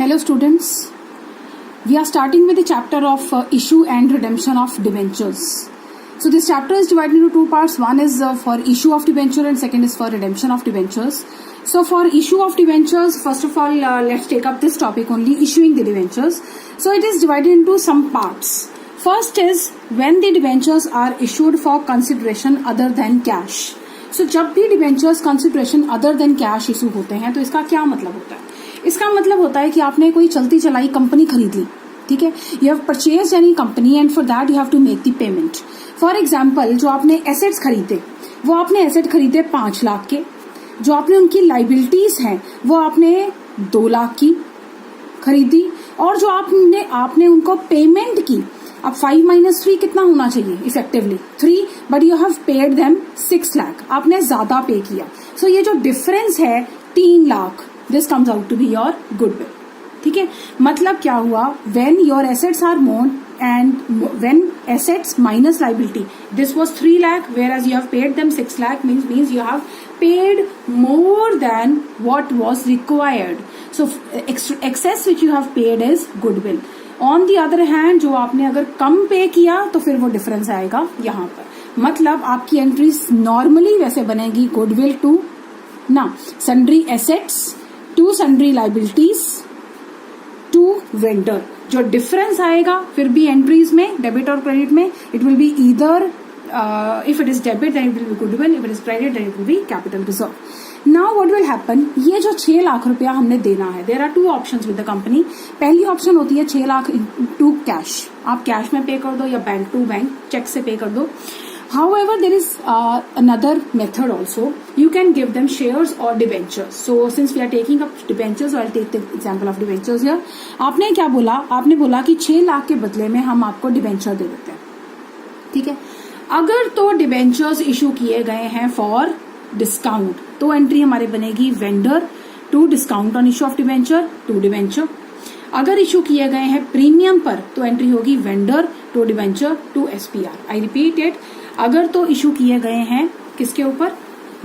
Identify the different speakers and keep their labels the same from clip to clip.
Speaker 1: Hello students, we are starting with the chapter of issue and redemption of debentures. So this chapter is divided into two parts. One is for issue of debenture and second is for redemption of debentures. So for issue of debentures, first of all, let's take up this topic only, issuing the debentures. So it is divided into some parts. First is when the debentures are issued for consideration other than cash. So जब भी debentures consideration other than cash issue होते हैं तो इसका क्या मतलब होता है? इसका मतलब होता है कि आपने कोई चलती चलाई कंपनी खरीद ली, ठीक है, you have purchase any company and for that you have to make the payment. For example, जो आपने एसेट्स खरीदे वो आपने एसेट खरीदे 5 लाख के, जो आपने उनकी लाइबिलिटीज हैं वो आपने 2 लाख की खरीदी और जो आपने उनको पेमेंट की. अब 5 - 3 कितना होना चाहिए? Effectively 3, but you have paid them 6 lakh, आपने ज्यादा पे किया. सो ये जो डिफरेंस है 3 lakh, this comes out to be your goodwill. ठीक है, मतलब क्या हुआ? When your assets are more and when assets minus liability, this was 3 lakh whereas you have paid them 6 lakh, means you have paid more than what was required. So excess which you have paid is goodwill. On the other hand, जो आपने अगर कम पे किया तो फिर वो difference आएगा यहाँ पर. मतलब आपकी एंट्रीज नॉर्मली वैसे बनेगी goodwill to sundry assets to sundry liabilities to vendor. जो डिफरेंस आएगा फिर भी एंट्रीज में, डेबिट और क्रेडिट में, it will be either if it is debit then it will be goodwill, if it is credit then it will be capital reserve. Now what will happen, ये जो 6 लाख रुपया हमने देना है, there are 2 options with the company. पहली option होती है 6 lakh to cash, आप कैश में पे कर दो या बैंक टू बैंक चेक से पे कर दो. However, there is another method also. You can give them shares or debentures. So, since we are taking up debentures, so I'll take the example of debentures here. आपने क्या बोला? आपने बोला कि 6 लाख के बदले में हम आपको डिबेंचर दे देते हैं, ठीक है. अगर तो डिबेंचर्स इशू किए गए हैं फॉर डिस्काउंट, तो एंट्री हमारे बनेगी vendor to discount on issue of debenture to debenture. अगर इशू किए गए हैं प्रीमियम पर तो एंट्री होगी vendor to debenture to SPR. I repeat it, अगर तो इशू किए गए हैं किसके ऊपर?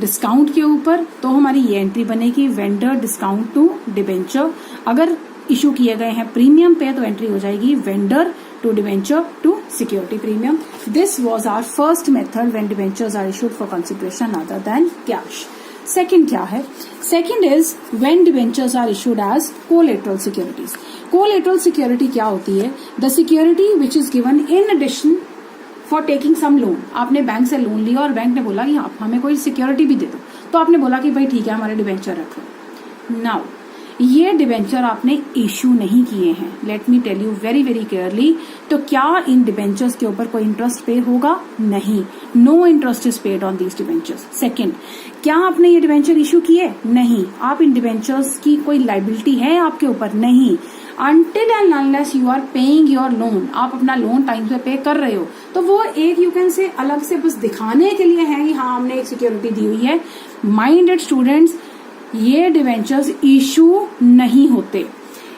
Speaker 1: डिस्काउंट के ऊपर, तो हमारी ये एंट्री बनेगी वेंडर डिस्काउंट टू डिबेंचर. अगर इशू किए गए हैं प्रीमियम पे तो एंट्री हो जाएगी vendor to debenture to security premium. This was our first method when debentures are issued for consideration other than cash. Second क्या है? Second is when debentures are issued as collateral securities. Collateral security क्या होती है? The security which is given in addition for taking some loan. आपने bank से loan लिया और bank ने बोला कि आप हमें कोई सिक्योरिटी भी दे दो, तो आपने बोला कि भाई ठीक है हमारे डिबेंचर रखो. नाउ ये डिबेंचर आपने इशू नहीं किए हैं. Let me tell you very very clearly, तो क्या इन डिबेंचर्स के ऊपर कोई इंटरेस्ट पे होगा? नहीं, no interest is paid on these debentures. Second, क्या आपने ये डिबेंचर इशू किए? नहीं. आप इन डिबेंचर्स की कोई लाइबिलिटी है आपके ऊपर? नहीं. Until and unless you are paying your loan, आप अपना लोन टाइम से पे कर रहे हो, तो वो एक यू कैन से अलग से बस दिखाने के लिए है कि हाँ हमने एक सिक्योरिटी दी हुई है. माइंडेड स्टूडेंट्स, ये डिवेंचर्स इशू नहीं होते,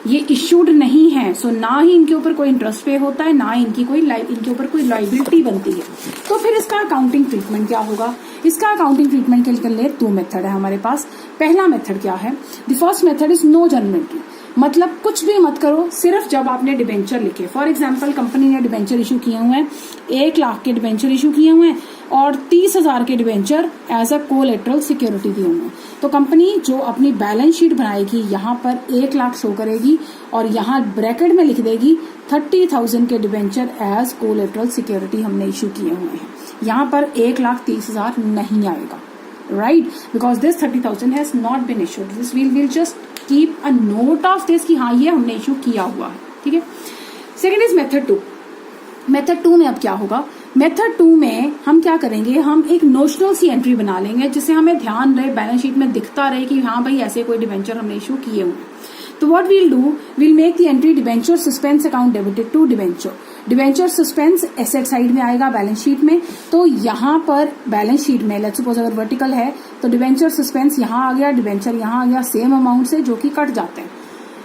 Speaker 1: ये इशूड नहीं है. सो ना ही इनके ऊपर कोई इंटरेस्ट पे होता है, ना इनके ऊपर कोई लाइबिलिटी बनती है. तो फिर इसका अकाउंटिंग ट्रीटमेंट क्या होगा? इसका अकाउंटिंग ट्रीटमेंट के लिए 2 मेथड है हमारे पास. पहला मेथड क्या है? The first method is no journal entry. मतलब कुछ भी मत करो, सिर्फ जब आपने डिबेंचर लिखे. फॉर एग्जाम्पल, कंपनी ने डिबेंचर इशू किए हुए हैं, 1 लाख के डिबेंचर इशू किए हुए हैं और 30,000 के debenture as a collateral security दिए हुए हैं. तो कंपनी जो अपनी बैलेंस शीट बनाएगी यहाँ पर 1 लाख शो करेगी और यहाँ ब्रैकेट में लिख देगी 30,000 के डिबेंचर एज कोलेटरल सिक्योरिटी हमने इशू किए हुए हैं. यहाँ पर 1,30,000 नहीं आएगा, right, because this 30,000 has not been issued. This will just keep a note of this कि हाँ ये हमने इशू किया हुआ है, ठीक है. Second is method 2. मेथड 2 में अब क्या होगा? मेथड 2 में हम क्या करेंगे? हम एक नोशनल सी एंट्री बना लेंगे जिससे हमें ध्यान रहे, बैलेंस शीट में दिखता रहे कि हाँ भाई ऐसे कोई डिबेंचर हमने इशू किए हुए. तो what we'll do, we'll make the entry debenture suspense account debited to debenture. Debenture suspense asset side में आएगा बैलेंस शीट में. तो यहाँ पर बैलेंस शीट में लेट्स सपोज अगर वर्टिकल है तो डिबेंचर सस्पेंस यहाँ आ गया, डिबेंचर यहाँ आ गया, सेम अमाउंट से जो कि कट जाते हैं.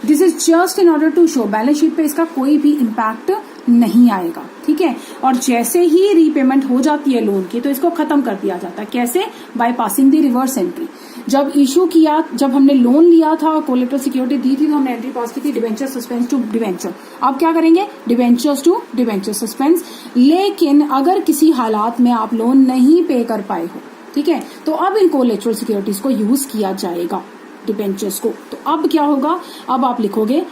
Speaker 1: This is just in order to show, balance sheet पे इसका कोई भी इम्पैक्ट नहीं आएगा, ठीक है. और जैसे ही रीपेमेंट हो जाती है लोन की तो इसको खत्म कर दिया जाता है. कैसे? By passing the reverse entry. जब इशू किया, जब हमने लोन लिया था और कोलेटरल सिक्योरिटी दी थी तो हमने एंट्री पास की थी डिवेंचर सस्पेंस टू डिवेंचर। अब क्या करेंगे, डिवेंचर्स टू डिवेंचर सस्पेंस। लेकिन अगर किसी हालात में आप लोन नहीं पे कर पाए हो, ठीक है, तो अब इन कोलेटरल सिक्योरिटीज को यूज किया जाएगा डिवेंचर्स को। तो अब क्या होगा, अब आप लिखोगे,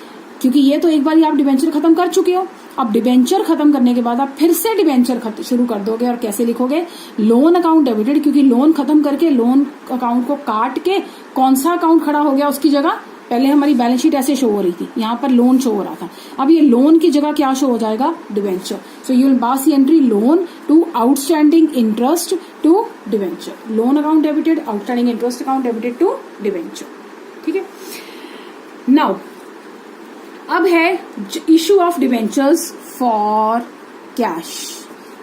Speaker 1: क्योंकि ये तो एक बार आप डिवेंचर खत्म कर चुके हो, अब डिवेंचर खत्म करने के बाद आप फिर से डिवेंचर शुरू कर दोगे। और कैसे लिखोगे, लोन अकाउंट डेबिटेड, क्योंकि लोन खत्म करके लोन अकाउंट को काट के कौन सा अकाउंट खड़ा हो गया उसकी जगह, पहले हमारी बैलेंस शीट ऐसे शो हो रही थी, यहाँ पर लोन शो हो रहा था, अब ये लोन की जगह क्या शो हो जाएगा, debenture. So you will pass the entry loan to outstanding interest to debenture, loan account debited, outstanding interest account debited to debenture, ठीक है। नाउ अब है issue of debentures for cash,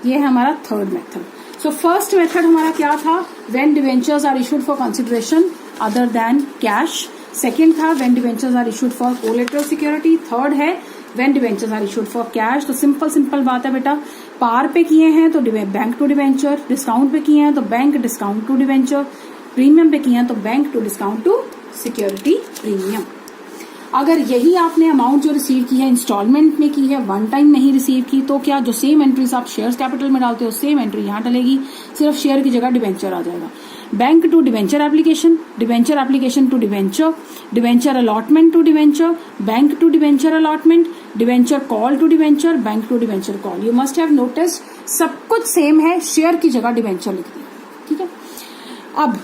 Speaker 1: ये है हमारा third method. So first method हमारा क्या था, when debentures are issued for consideration other than cash. Second था when debentures are issued for collateral security. Third है when debentures are issued for cash. तो simple बात है बेटा, पार पे किए हैं तो बैंक टू डिवेंचर, डिस्काउंट पे किए हैं तो bank discount to debenture, premium पे किए हैं तो bank to discount to security premium. अगर यही आपने अमाउंट जो रिसीव की है इंस्टॉलमेंट में की है, वन टाइम नहीं रिसीव की, तो क्या जो सेम एंट्रीज आप शेयर्स कैपिटल में डालते हो सेम एंट्री यहाँ डलेगी, सिर्फ शेयर की जगह डिवेंचर आ जाएगा। Bank to debenture application to debenture, debenture allotment to debenture, bank to debenture allotment, debenture call to debenture, bank to debenture call. You must have noticed सब कुछ सेम है, share की जगह डिवेंचर लिख दिया, ठीक है। अब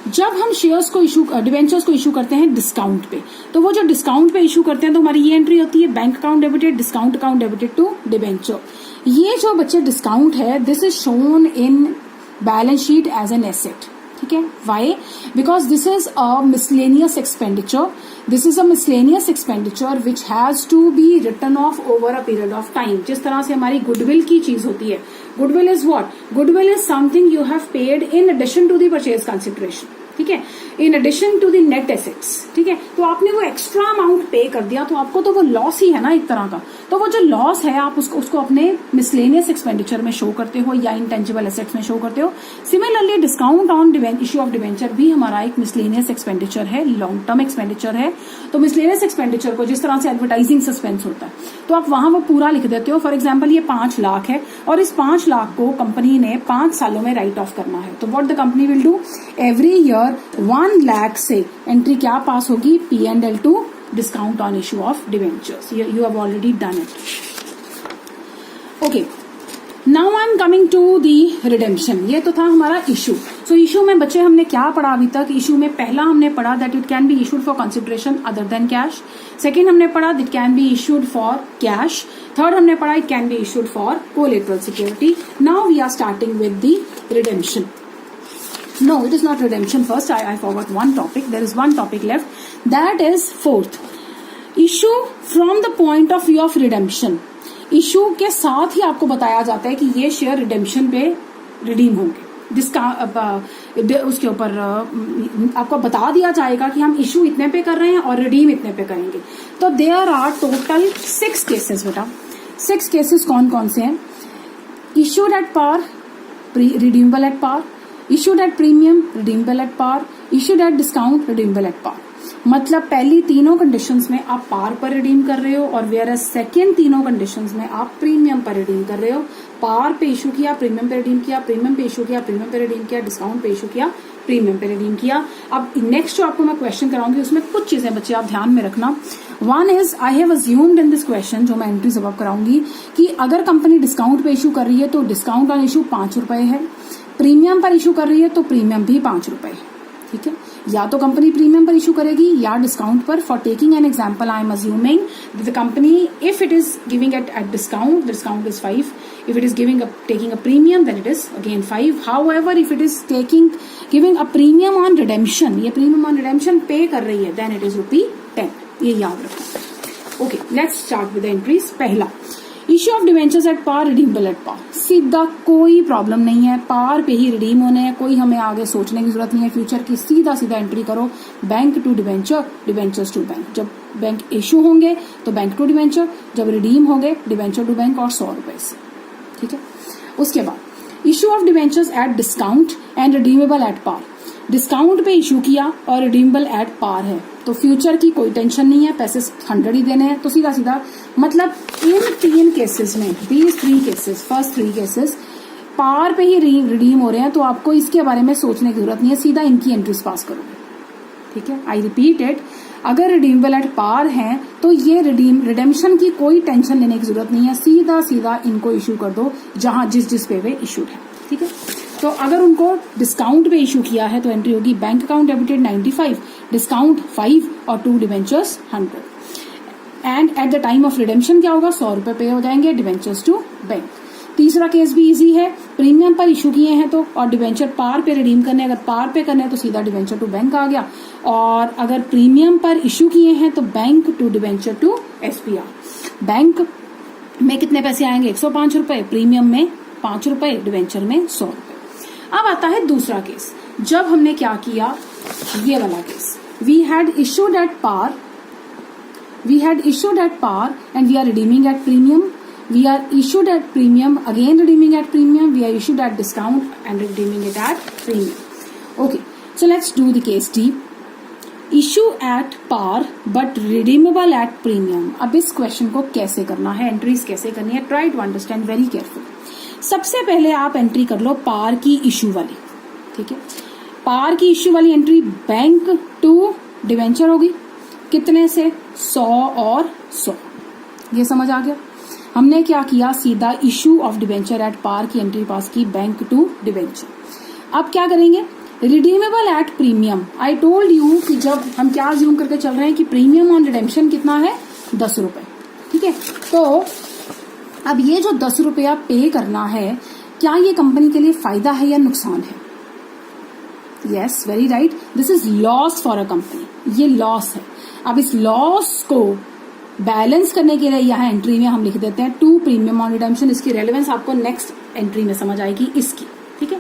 Speaker 1: जब हम शेयर्स को डिवेंचर्स को इशू करते हैं डिस्काउंट पे, तो वो जो डिस्काउंट पे इशू करते हैं तो हमारी ये एंट्री होती है bank account debited, discount account debited to debenture. ये जो बच्चे डिस्काउंट है, this is shown in balance sheet as an asset, ठीक है। Why, because this is a miscellaneous expenditure, this is a miscellaneous expenditure which has to be written off over a period of time. जिस तरह से हमारी goodwill की चीज होती है, goodwill is what, goodwill is something you have paid in addition to the purchase consideration, ठीक है, in addition to the net assets, ठीक है। तो आपने वो एक्स्ट्रा अमाउंट पे कर दिया तो आपको तो वो लॉस ही है ना एक तरह का, तो वो जो लॉस है आप उसको अपने मिसलेनियस एक्सपेंडिचर में शो करते हो या इंटेंजिबल एसेट्स में शो करते हो। Similarly discount on issue of debenture भी हमारा एक मिसलेनियस एक्सपेंडिचर है, लॉन्ग टर्म एक्सपेंडिचर है। तो मिसलेनियस एक्सपेंडिचर को जिस तरह से एडवर्टाइजिंग सस्पेंस होता है तो आप वहां वो पूरा लिख देते हो। फॉर एग्जाम्पल ये 5 लाख है और इस 5 लाख को कंपनी ने 5 सालों में राइट ऑफ करना है, तो what the company will do, every year 1 lakh से एंट्री क्या पास होगी, P&L to discount on issue of debentures. You have already done it, okay. Now I am coming to the redemption. ये तो था हमारा इशू। सो इशू में बच्चे हमने क्या पढ़ा अभी तक, इशू में पहला हमने पढ़ा that it can be issued for consideration other than cash. Second हमने पढ़ा it can be issued for cash. Third हमने पढ़ा it can be issued for collateral security. Now we are starting with the redemption. No, it is not redemption first. I forgot one topic. There is one topic left. That is fourth. Issue from the point of view of redemption. Issue के साथ ही आपको बताया जाता है कि ये share redemption पे redeem होंगे, जिसका उसके ऊपर आपको बता दिया जाएगा कि हम इशू इतने पे कर रहे हैं और रिडीम इतने पे करेंगे। तो देयर आर टोटल 6 केसेस बेटा। 6 केसेस कौन कौन से हैं, issued at par, redeemable at par, issued at premium, redeemable at par, issued at discount, redeemable at par। मतलब पहली तीनों कंडीशंस में आप पार पर रिडीम कर रहे हो और वेयर सेकेंड तीनों कंडीशंस में आप प्रीमियम पर रिडीम कर रहे हो। पार पे इशू किया, प्रीमियम पे रिडीम किया, प्रीमियम पे इशू किया, प्रीमियम पे रिडीम किया, डिस्काउंट पे इशू किया, प्रीमियम पे रिडीम किया। अब नेक्स्ट जो आपको मैं क्वेश्चन कराऊंगी उसमें कुछ चीजें बच्चे आप ध्यान में रखना। One is I have assumed in this question, जो मैं एंट्रीज अब कराऊंगी, कि अगर कंपनी डिस्काउंट पे इशू कर रही है तो डिस्काउंट ऑन इशू 5 रुपए है, प्रीमियम पर इशू कर रही है तो प्रीमियम भी 5 रुपए, ठीक है। या तो कंपनी प्रीमियम पर इशू करेगी या डिस्काउंट पर। For taking an example I am assuming the company if it is giving at discount, discount is 5, if it is taking a premium then it is again 5. however if it is giving a premium on redemption, ये premium on redemption पे कर रही है then it is ₹10, ये याद रखना। okay, let's start with the entries। पहला, issue of debentures at par, redeemable at par, सीधा कोई प्रॉब्लम नहीं है, पार पे ही रिडीम होने हैं, कोई हमें आगे सोचने की जरूरत नहीं है फ्यूचर की, सीधा एंट्री करो bank to debenture, debentures to bank. जब बैंक इशू होंगे तो बैंक टू डिवेंचर, जब रिडीम होंगे डिवेंचर टू बैंक और 100 रुपए से, ठीक है। उसके बाद issue of debentures at discount and redeemable at par. Discount पे इशू किया और रिडीमेबल एट पार है, तो फ्यूचर की कोई टेंशन नहीं है, पैसे 100 ही देने हैं, तो सीधा सीधा मतलब इन 3 केसेस में, दीज 3 केसेस, फर्स्ट 3 केसेस पार पे ही रिडीम हो रहे हैं, तो आपको इसके बारे में सोचने की जरूरत नहीं है, सीधा इनकी एंट्रीज पास करोगे। ठीक है, आई रिपीट इट, अगर रिडीमेबल एट पार हैं तो ये रिडेम्पशन की कोई टेंशन लेने की जरूरत नहीं है, सीधा सीधा इनको इशू कर दो जहां जिस पे वे इशूड है। ठीक है, तो अगर उनको डिस्काउंट पे इशू किया है तो एंट्री होगी बैंक अकाउंट डेबिटेड 95, डिस्काउंट 5 और 2 debentures 100, and eight the time of redemption क्या होगा, 100 रुपए पे हो जाएंगे डिवेंचर्स टू बैंक। तीसरा केस भी इजी है, प्रीमियम पर इशू किए हैं तो, और डिवेंचर पार पे रिडीम करने, अगर पार पे करने हैं तो सीधा डिवेंचर टू बैंक आ गया, और अगर प्रीमियम पर इशू किए हैं तो bank to debenture to SPR. Bank में कितने पैसे आएंगे, 105 रुपए, प्रीमियम में 5 रुपए, डिवेंचर में 100 रुपए। अब आता है दूसरा केस, जब हमने क्या किया, ये वाला case, we had issued at par and we are redeeming at premium, we are issued at premium, again redeeming at premium, we are issued at discount and redeeming it at premium. Okay, so let's do the case D. Issue at par but redeemable at premium. अब इस question को कैसे करना है, entries कैसे करनी है, try to understand very carefully. सबसे पहले आप एंट्री कर लो पार की इशू वाली। ठीक है, पार की इशू वाली एंट्री बैंक टू डिवेंचर होगी, कितने से, 100 और 100, ये समझ आ गया। हमने क्या किया, सीधा issue of debenture at par की एंट्री पास की बैंक टू डिवेंचर। अब क्या करेंगे, redeemable at premium. I told you कि जब हम क्या अज्यूम करके चल रहे हैं कि प्रीमियम ऑन रिडेम्पशन कितना है, 10 रुपए। ठीक है, तो अब ये जो 10 रुपया पे करना है, क्या ये कंपनी के लिए फायदा है या नुकसान है? Yes, very right, this is loss for a company, ये लॉस है। अब इस लॉस को बैलेंस करने के लिए यहाँ एंट्री में हम लिख देते हैं टू प्रीमियम ऑन रिडेम्पशन। इसकी रेलेवेंस आपको नेक्स्ट एंट्री में समझ आएगी इसकी। ठीक है,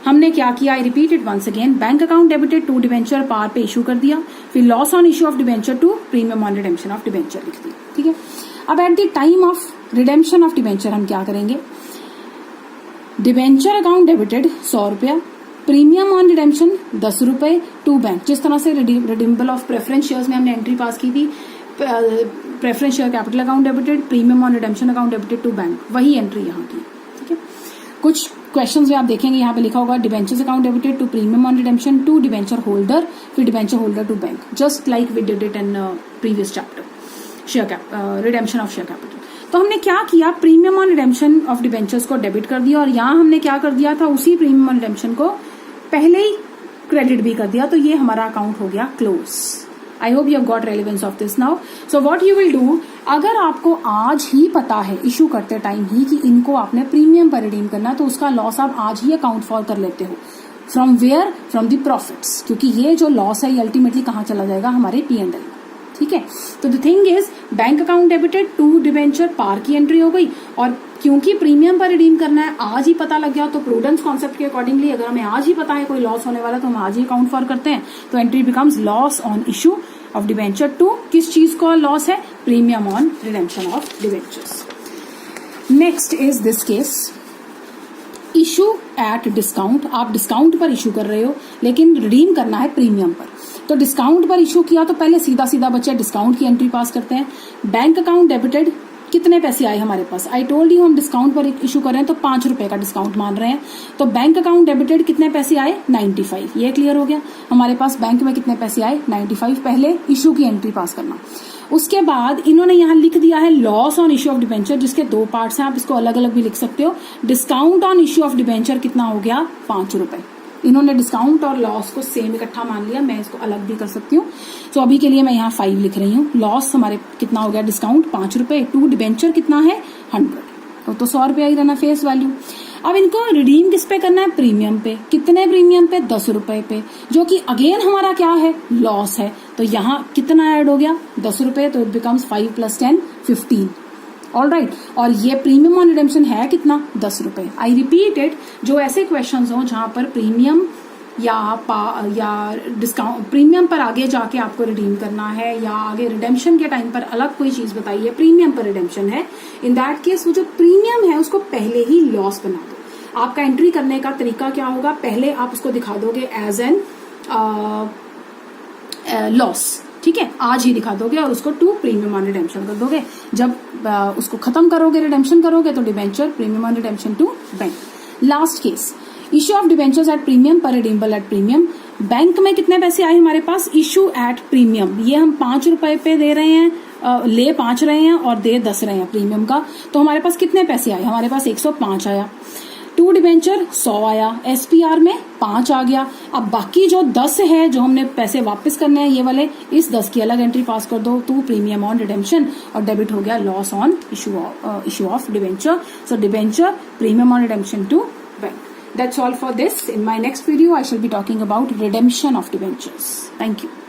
Speaker 1: हमने क्या किया, I repeat it once again, bank account debited to debenture par पे इशू कर दिया, फिर loss on issue of debenture to premium on redemption of debenture लिख दिया। ठीक है, अब at the time of redemption of debenture हम क्या करेंगे, डिवेंचर अकाउंट डेबिटेड 100 रुपया, प्रीमियम ऑन रिडेम्पशन 10 रुपए टू बैंक। जिस तरह से रिडीमेबल ऑफ प्रेफरेंस शेयर्स में हमने एंट्री पास की थी, preference share capital account debited, premium on redemption account debited to bank, वही एंट्री यहाँ की। ठीक है, कुछ क्वेश्चंस में आप देखेंगे यहाँ पे लिखा होगा debentures account debited to premium on redemption to debenture holder, फिर debenture holder to bank, just like we did it in previous chapter, share redemption of share capital. तो हमने क्या किया, premium on redemption of debentures को debit कर दिया, और यहाँ हमने क्या कर दिया था, उसी प्रीमियम ऑन रिडेम्पशन को पहले ही क्रेडिट भी कर दिया, तो ये हमारा अकाउंट हो गया close. I hope you have got relevance of this now. So what you will do, अगर आपको आज ही पता है इशू करते टाइम ही कि इनको आपने प्रीमियम पर रिडीम करना, तो उसका लॉस आप आज ही अकाउंट फॉर कर लेते हो। From where, from the profits, क्योंकि ये जो लॉस है ये अल्टीमेटली कहाँ चला जाएगा, हमारे P&L में। ठीक है, तो the thing is bank account debited to debenture par की एंट्री हो गई, और क्योंकि प्रीमियम पर रिडीम करना है, आज ही पता लग गया, तो प्रूडेंस कॉन्सेप्ट के अकॉर्डिंगली अगर हमें आज ही पता है कोई लॉस होने वाला तो हम आज ही अकाउंट फॉर करते हैं, तो entry becomes loss on issue of debenture to, किस चीज का लॉस है, premium on redemption of debentures. Next is this case, issue at discount. आप डिस्काउंट पर इशू कर रहे हो लेकिन रिडीम करना है प्रीमियम पर, तो डिस्काउंट पर इशू किया तो पहले सीधा सीधा बच्चे डिस्काउंट की एंट्री पास करते हैं। बैंक अकाउंट डेबिटेड, कितने पैसे आए हमारे पास, आई टोल्ड यू हम डिस्काउंट पर इशू कर रहे हैं तो 5 रुपए का डिस्काउंट मान रहे हैं, तो बैंक अकाउंट डेबिटेड कितने पैसे आए, 95, ये क्लियर हो गया। हमारे पास बैंक में कितने पैसे आए, 95, पहले इशू की एंट्री पास करना। उसके बाद इन्होंने यहाँ लिख दिया है loss on issue of debenture, जिसके 2 पार्ट्स हैं, आप इसको अलग अलग भी लिख सकते हो। Discount on issue of debenture कितना हो गया, 5 रुपए। इन्होंने डिस्काउंट और लॉस को सेम इकट्ठा मान लिया, मैं इसको अलग भी कर सकती हूँ। तो अभी के लिए मैं यहाँ 5 लिख रही हूँ। लॉस हमारे कितना हो गया, डिस्काउंट 5 रुपए, टू डिबेंचर कितना है 100, तो 100 रुपया ही रहना फेस वैल्यू। अब इनको रिडीम किस पे करना है, प्रीमियम पे। कितने प्रीमियम पे, 10 रुपए पे, जो कि अगेन हमारा क्या है, लॉस है। तो यहाँ कितना ऐड हो गया, 10 रुपए, तो इट बिकम्स 5 + 10 15। ऑल राइट, और ये प्रीमियम ऑन रिडेम्पशन है कितना, 10 रुपए। आई रिपीट इट, जो ऐसे क्वेश्चंस हो जहां पर प्रीमियम या डिस्काउंट, प्रीमियम पर आगे जाके आपको रिडीम करना है, या आगे रिडेम्पशन के टाइम पर अलग कोई चीज बताइए, प्रीमियम पर रिडेम्पशन है, इन दैट केस वो जो प्रीमियम है उसको पहले ही लॉस बना दो। आपका एंट्री करने का तरीका क्या होगा, पहले आप उसको दिखा दोगे एज एन लॉस, ठीक है, आज ही दिखा दोगे और उसको टू प्रीमियम ऑन रिडेम्पशन कर दोगे। जब उसको खत्म करोगे, रिडेम्पशन करोगे, तो debenture premium on redemption to bank. Last case, issue of debentures at premium पर रिडीमेबल एट प्रीमियम। बैंक में कितने पैसे आए हमारे पास? इशू एट प्रीमियम, ये हम 5 रुपए पे दे रहे हैं, ले 5 रहे हैं और दे 10 रहे हैं प्रीमियम का, तो हमारे पास कितने पैसे आए? हमारे पास 105 आया। टू डिबेंचर 100 आया, एसपीआर में 5 आ गया। अब बाकी जो 10 है जो हमने पैसे वापस करने हैं ये वाले, इस 10 की अलग एंट्री पास कर दो, टू प्रीमियम ऑन रिडेम्पशन, और डेबिट हो गया loss on issue of debenture. So debenture premium on redemption to bank. That's all for this. In my next video, I shall be talking about redemption of debentures. Thank you.